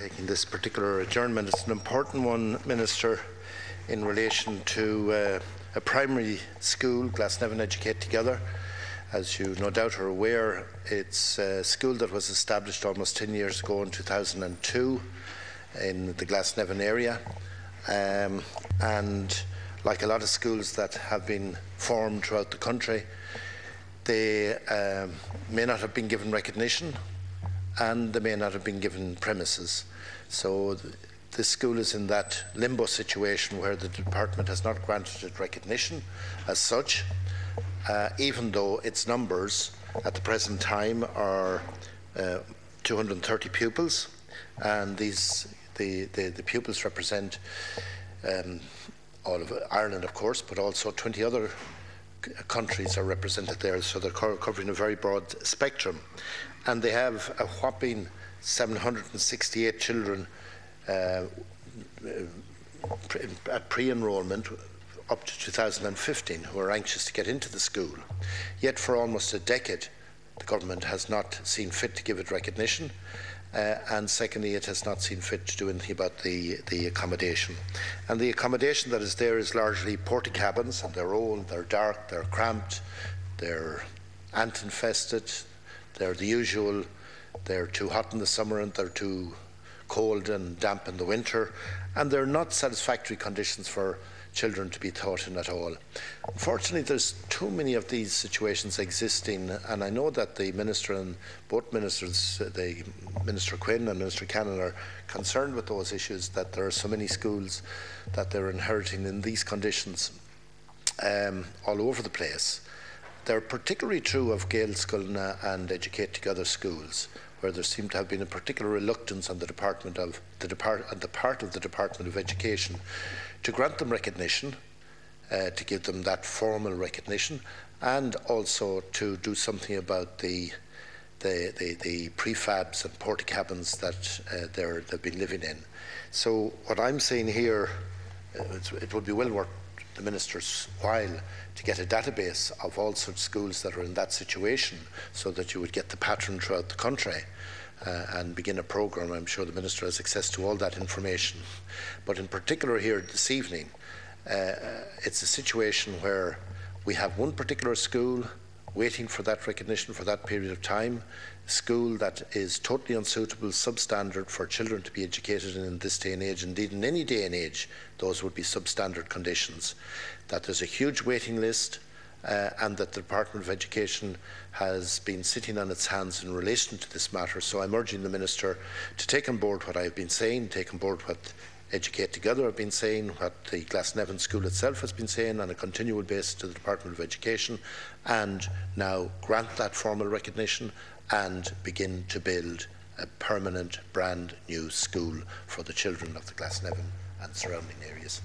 taking this particular adjournment. It's an important one, Minister, in relation to a primary school, Glasnevin Educate Together. As you no doubt are aware, it's a school that was established almost 10 years ago in 2002 in the Glasnevin area. And like a lot of schools that have been formed throughout the country, they may not have been given recognition and they may not have been given premises. So this school is in that limbo situation where the department has not granted it recognition as such, even though its numbers at the present time are 230 pupils, and the pupils represent all of Ireland, of course, but also 20 other countries are represented there, so they're covering a very broad spectrum. And they have a whopping 768 children at pre-enrolment up to 2015 who are anxious to get into the school. Yet for almost a decade the government has not seen fit to give it recognition, and secondly it has not seen fit to do anything about the accommodation. And the accommodation that is there is largely porta cabins, and they're old, they're dark, they're cramped, they're ant infested, they're the usual, they're too hot in the summer and they're too cold and damp in the winter, and they're not satisfactory conditions for children to be taught in at all. Unfortunately, there's too many of these situations existing, and I know that the Minister and both Ministers, the Minister Quinn and Minister Cannon, are concerned with those issues, that there are so many schools that they're inheriting in these conditions all over the place. They're particularly true of Gaelscoilne and Educate Together schools, where there seemed to have been a particular reluctance on the part of the Department of Education to grant them recognition, to give them that formal recognition, and also to do something about the prefabs and porta cabins that they've been living in. So what I'm saying here, it would be well worth the Minister's while to get a database of all such schools that are in that situation, so that you would get the pattern throughout the country and begin a programme. I'm sure the Minister has access to all that information. But in particular here this evening, it's a situation where we have one particular school waiting for that recognition for that period of time, a school that is totally unsuitable, substandard for children to be educated in this day and age. Indeed, in any day and age, those would be substandard conditions. That there's a huge waiting list, and that the Department of Education has been sitting on its hands in relation to this matter. So I'm urging the Minister to take on board what I've been saying, take on board what Educate Together have been saying, what the Glasnevin School itself has been saying on a continual basis to the Department of Education, and now grant that formal recognition and begin to build a permanent brand new school for the children of the Glasnevin and surrounding areas.